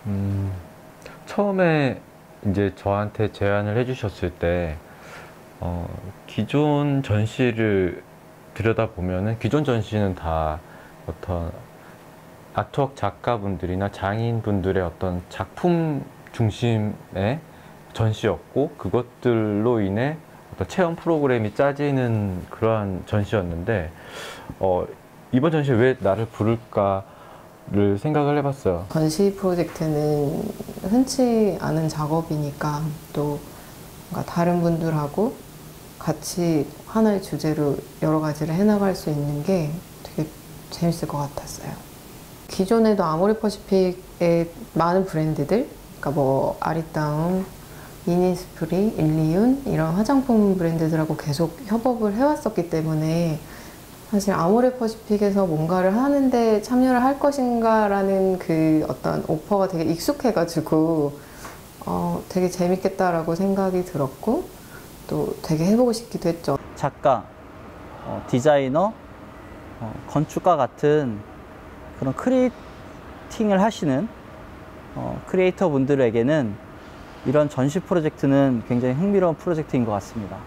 음, 처음에 이제 저한테 제안을 해주셨을 때, 어, 기존 전시를 들여다보면은 기존 전시는 다 어떤 아트웍 작가분들이나 장인분들의 어떤 작품 중심의 전시였고, 그것들로 인해 어떤 체험 프로그램이 짜지는 그러한 전시였는데, 어, 이번 전시에 왜 나를 부를까를 생각을 해봤어요. 전시 프로젝트는 흔치 않은 작업이니까 또 뭔가 다른 분들하고 같이 하나의 주제로 여러 가지를 해나갈 수 있는 게 되게 재밌을 것 같았어요. 기존에도 아모레퍼시픽의 많은 브랜드들, 그러니까 뭐 아리따움, 이니스프리, 일리윤 이런 화장품 브랜드들하고 계속 협업을 해왔었기 때문에 사실 아모레퍼시픽에서 뭔가를 하는데 참여를 할 것인가라는 그 어떤 오퍼가 되게 익숙해가지고 되게 재밌겠다라고 생각이 들었고 또 되게 해보고 싶기도 했죠. 작가, 디자이너, 건축가 같은 그런 크리에이팅을 하시는 크리에이터 분들에게는 이런 전시 프로젝트는 굉장히 흥미로운 프로젝트인 것 같습니다.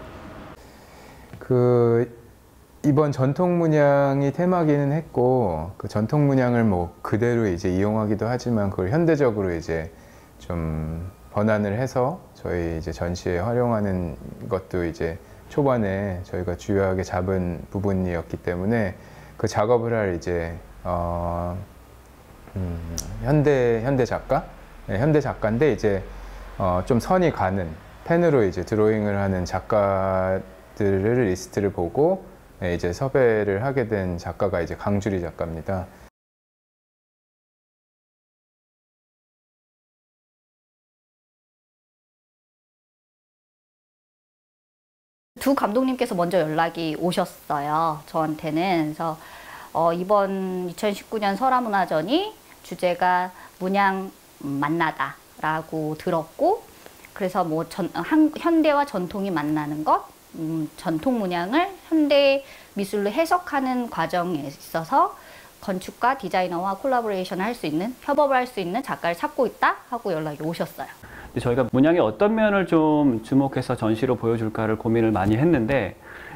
이번 전통 문양이 테마기는 했고, 그 전통 문양을 뭐 그대로 이제 이용하기도 하지만 그걸 현대적으로 이제 좀 번안을 해서 저희 이제 전시에 활용하는 것도 이제 초반에 저희가 주요하게 잡은 부분이었기 때문에 그 작업을 할 이제 현대 작가, 네, 현대 작가인데 이제 좀 선이 가는 펜으로 이제 드로잉을 하는 작가들을 리스트를 보고 네, 이제 섭외를 하게 된 작가가 이제 강주리 작가입니다. 두 감독님께서 먼저 연락이 오셨어요. 저한테는. 그래서 이번 2019년 설화문화전이 주제가 문양 만나다라고 들었고, 그래서 뭐 현대와 전통이 만나는 것, 전통 문양을 현대 미술로 해석하는 과정에 있어서 건축가, 디자이너와 콜라보레이션을 할 수 있는, 협업을 할 수 있는 작가를 찾고 있다 하고 연락이 오셨어요. 저희가 문양의 어떤 면을 좀 주목해서 전시로 보여줄까를 고민을 많이 했는데,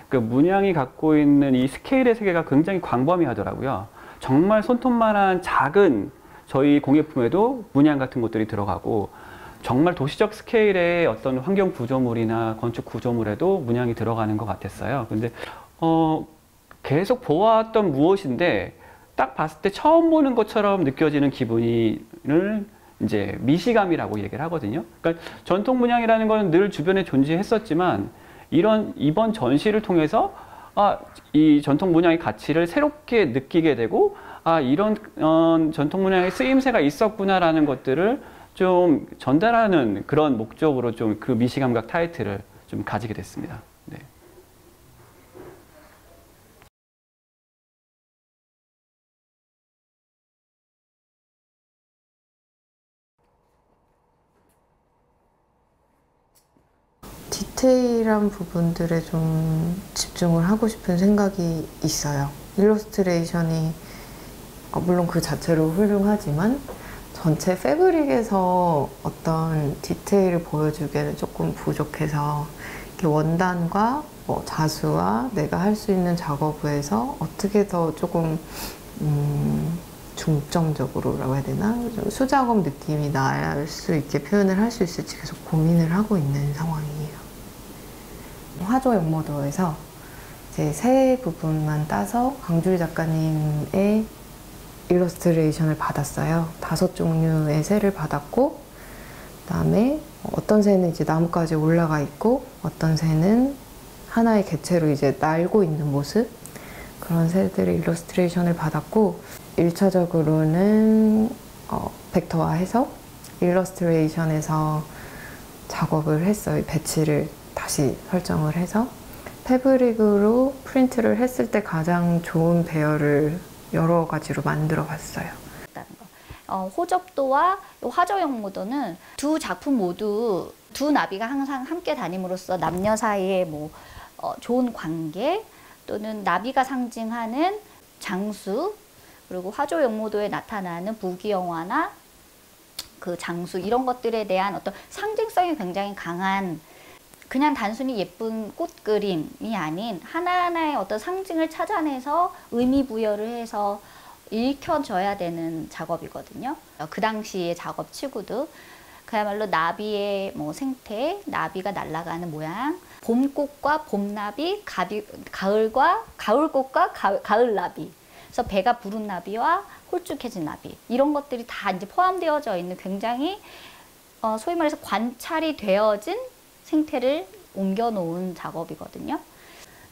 그 문양이 갖고 있는 이 스케일의 세계가 굉장히 광범위하더라고요. 정말 손톱만한 작은 저희 공예품에도 문양 같은 것들이 들어가고, 정말 도시적 스케일의 어떤 환경 구조물이나 건축 구조물에도 문양이 들어가는 것 같았어요. 근데 계속 보아왔던 무엇인데 딱 봤을 때 처음 보는 것처럼 느껴지는 기분을 이제 미시감이라고 얘기를 하거든요. 그러니까 전통 문양이라는 거는 늘 주변에 존재했었지만 이번 전시를 통해서 이 전통 문양의 가치를 새롭게 느끼게 되고 이런 전통 문양의 쓰임새가 있었구나라는 것들을 좀 전달하는 그런 목적으로 좀 그 미시감각 타이틀을 좀 가지게 됐습니다. 네. 디테일한 부분들에 좀 집중을 하고 싶은 생각이 있어요. 일러스트레이션이 물론 그 자체로 훌륭하지만 전체 패브릭에서 어떤 디테일을 보여주기에는 조금 부족해서 이렇게 원단과 뭐 자수와 내가 할 수 있는 작업에서 어떻게 더 조금 중점적으로라고 해야 되나? 좀 수작업 느낌이 날 수 있게 표현을 할 수 있을지 계속 고민을 하고 있는 상황이에요. 화조 연모도에서 이제 세 부분만 따서 강주리 작가님의 일러스트레이션을 받았어요. 5종류의 새를 받았고, 그다음에 어떤 새는 이제 나뭇가지에 올라가 있고, 어떤 새는 하나의 개체로 이제 날고 있는 모습, 그런 새들의 일러스트레이션을 받았고, 1차적으로는 벡터화 해서 일러스트레이션에서 작업을 했어요. 배치를 다시 설정을 해서 패브릭으로 프린트를 했을 때 가장 좋은 배열을 여러 가지로 만들어 봤어요. 호접도와 화저형 모도는 두 작품 모두 두 나비가 항상 함께 다님으로써 남녀 사이의 뭐 좋은 관계 또는 나비가 상징하는 장수, 그리고 화조 연모도에 나타나는 부귀영화나 그 장수 이런 것들에 대한 어떤 상징성이 굉장히 강한 그냥 단순히 예쁜 꽃 그림이 아닌 하나하나의 어떤 상징을 찾아내서 의미 부여를 해서 읽혀져야 되는 작업이거든요. 그 당시의 작업치고도 그야말로 나비의 뭐 생태, 나비가 날아가는 모양, 봄꽃과 봄나비, 가을꽃과 가을나비, 그래서 배가 부른 나비와 홀쭉해진 나비 이런 것들이 다 이제 포함되어져 있는 굉장히 소위 말해서 관찰이 되어진 생태를 옮겨놓은 작업이거든요.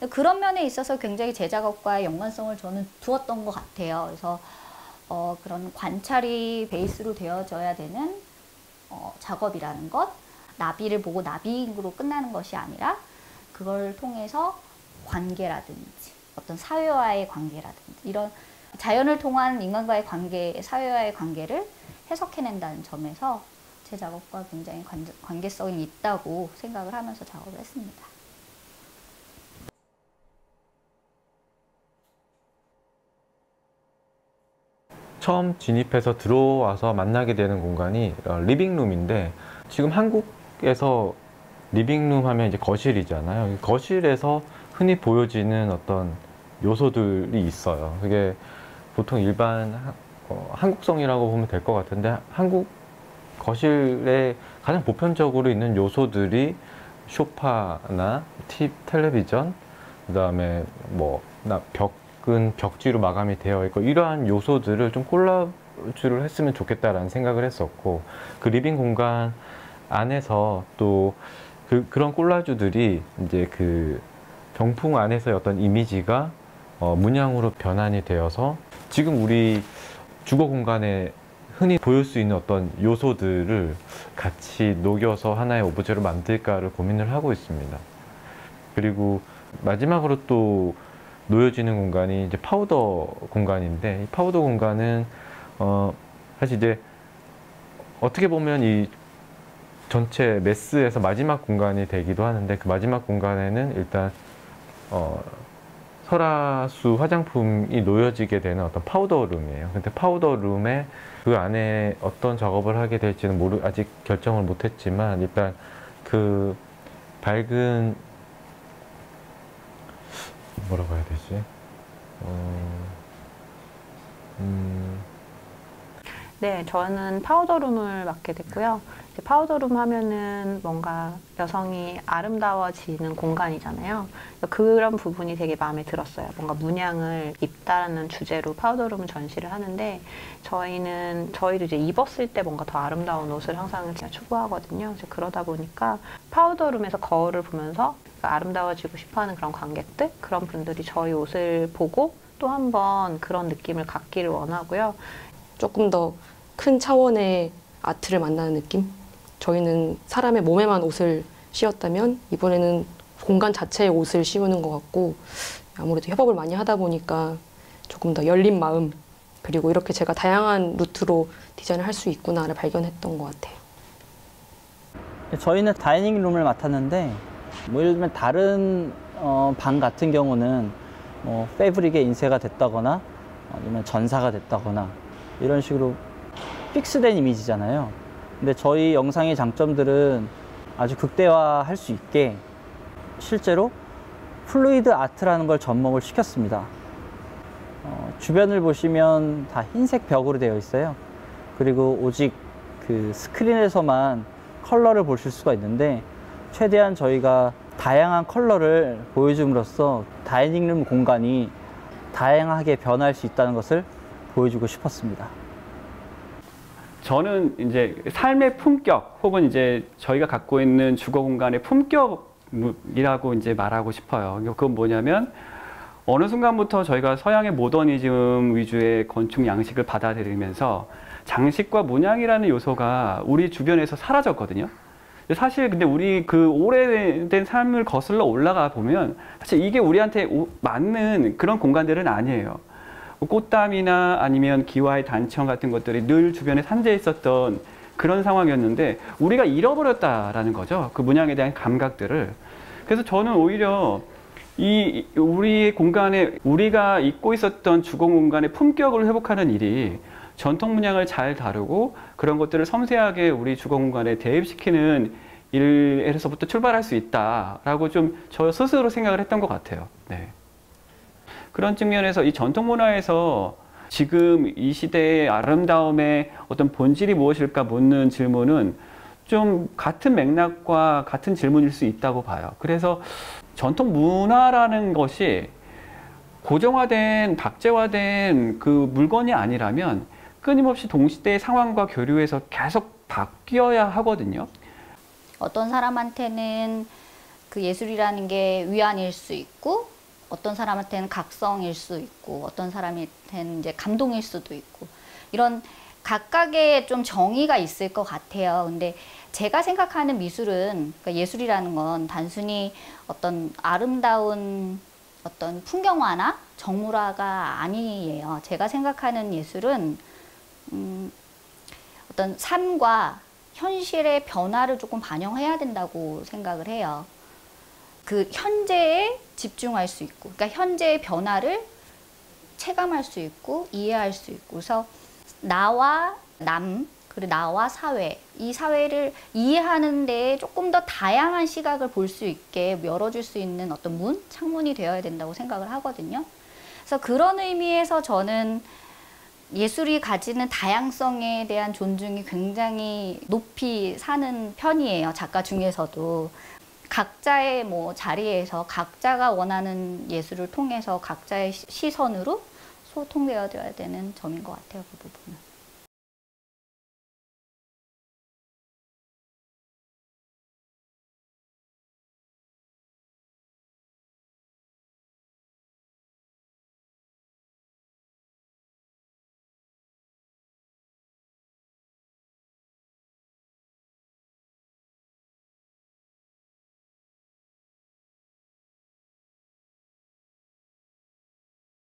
그런 면에 있어서 굉장히 제 작업과의 연관성을 저는 두었던 것 같아요. 그래서 그런 관찰이 베이스로 되어져야 되는 작업이라는 것, 나비를 보고 나비로 끝나는 것이 아니라 그걸 통해서 관계라든지 어떤 사회와의 관계라든지 이런 자연을 통한 인간과의 관계, 사회와의 관계를 해석해낸다는 점에서 제 작업과 굉장히 관계성이 있다고 생각을 하면서 작업을 했습니다. 처음 진입해서 들어와서 만나게 되는 공간이 리빙룸인데, 지금 한국에서 리빙룸 하면 이제 거실이잖아요. 거실에서 흔히 보여지는 어떤 요소들이 있어요. 그게 보통 일반 한국성이라고 보면 될 것 같은데, 한국 거실에 가장 보편적으로 있는 요소들이 소파나 텔레비전, 그 다음에 뭐 벽지로 마감이 되어 있고, 이러한 요소들을 좀 콜라주를 했으면 좋겠다라는 생각을 했었고, 그 리빙 공간 안에서 또 그런 콜라주들이 이제 그 병풍 안에서의 어떤 이미지가 문양으로 변환이 되어서 지금 우리 주거 공간에 흔히 보일 수 있는 어떤 요소들을 같이 녹여서 하나의 오브제로 만들까를 고민을 하고 있습니다. 그리고 마지막으로 또 놓여지는 공간이 이제 파우더 공간인데, 이 파우더 공간은 사실 이제 어떻게 보면 이 전체 메스에서 마지막 공간이 되기도 하는데, 그 마지막 공간에는 일단 설화수 화장품이 놓여지게 되는 어떤 파우더룸이에요. 근데 파우더룸에 그 안에 어떤 작업을 하게 될지는 아직 결정을 못했지만, 일단 그 밝은 뭐라고 해야 되지? 네, 저는 파우더룸을 맡게 됐고요. 이제 파우더룸 하면은 뭔가 여성이 아름다워지는 공간이잖아요. 그런 부분이 되게 마음에 들었어요. 뭔가 문양을 입다라는 주제로 파우더룸을 전시를 하는데, 저희도 이제 입었을 때 뭔가 더 아름다운 옷을 항상 추구하거든요. 그래서 그러다 보니까 파우더룸에서 거울을 보면서 아름다워지고 싶어하는 그런 관객들, 그런 분들이 저희 옷을 보고 또 한 번 그런 느낌을 갖기를 원하고요. 조금 더 큰 차원의 아트를 만나는 느낌? 저희는 사람의 몸에만 옷을 씌웠다면 이번에는 공간 자체에 옷을 씌우는 것 같고, 아무래도 협업을 많이 하다 보니까 조금 더 열린 마음, 그리고 이렇게 제가 다양한 루트로 디자인을 할 수 있구나를 발견했던 것 같아요. 저희는 다이닝 룸을 맡았는데, 뭐 예를 들면 다른 방 같은 경우는 뭐 패브릭에 인쇄가 됐다거나 아니면 전사가 됐다거나 이런 식으로 픽스된 이미지잖아요. 근데 저희 영상의 장점들은 아주 극대화할 수 있게 실제로 플루이드 아트라는 걸 접목을 시켰습니다. 주변을 보시면 다 흰색 벽으로 되어 있어요. 그리고 오직 그 스크린에서만 컬러를 보실 수가 있는데, 최대한 저희가 다양한 컬러를 보여줌으로써 다이닝룸 공간이 다양하게 변할 수 있다는 것을 보여주고 싶었습니다. 저는 이제 삶의 품격, 혹은 이제 저희가 갖고 있는 주거 공간의 품격이라고 이제 말하고 싶어요. 그건 뭐냐면, 어느 순간부터 저희가 서양의 모더니즘 위주의 건축 양식을 받아들이면서 장식과 문양이라는 요소가 우리 주변에서 사라졌거든요. 사실 근데 우리 그 오래된 삶을 거슬러 올라가 보면 사실 이게 우리한테 맞는 그런 공간들은 아니에요. 꽃담이나 아니면 기와의 단청 같은 것들이 늘 주변에 산재해 있었던 그런 상황이었는데, 우리가 잃어버렸다라는 거죠. 그 문양에 대한 감각들을. 그래서 저는 오히려 우리의 공간에, 우리가 잊고 있었던 주거 공간의 품격을 회복하는 일이 전통 문양을 잘 다루고 그런 것들을 섬세하게 우리 주거 공간에 대입시키는 일에서부터 출발할 수 있다라고 좀 저 스스로 생각을 했던 것 같아요. 네. 그런 측면에서 이 전통 문화에서 지금 이 시대의 아름다움의 어떤 본질이 무엇일까 묻는 질문은 좀 같은 맥락과 같은 질문일 수 있다고 봐요. 그래서 전통 문화라는 것이 고정화된, 박제화된 그 물건이 아니라면 끊임없이 동시대의 상황과 교류해서 계속 바뀌어야 하거든요. 어떤 사람한테는 그 예술이라는 게 위안일 수 있고, 어떤 사람한테는 각성일 수 있고, 어떤 사람한테는 이제 감동일 수도 있고, 이런 각각의 좀 정의가 있을 것 같아요. 근데 제가 생각하는 미술은, 그러니까 예술이라는 건 단순히 어떤 아름다운 어떤 풍경화나 정물화가 아니에요. 제가 생각하는 예술은 어떤 삶과 현실의 변화를 조금 반영해야 된다고 생각을 해요. 그 현재에 집중할 수 있고, 그러니까 현재의 변화를 체감할 수 있고 이해할 수 있고, 그래서 나와 남, 그리고 나와 사회, 이 사회를 이해하는 데에 조금 더 다양한 시각을 볼 수 있게 열어줄 수 있는 어떤 문, 창문이 되어야 된다고 생각을 하거든요. 그래서 그런 의미에서 저는 예술이 가지는 다양성에 대한 존중이 굉장히 높이 사는 편이에요. 작가 중에서도. 각자의 뭐 자리에서 각자가 원하는 예술을 통해서 각자의 시선으로 소통되어야 되는 점인 것 같아요. 그 부분은.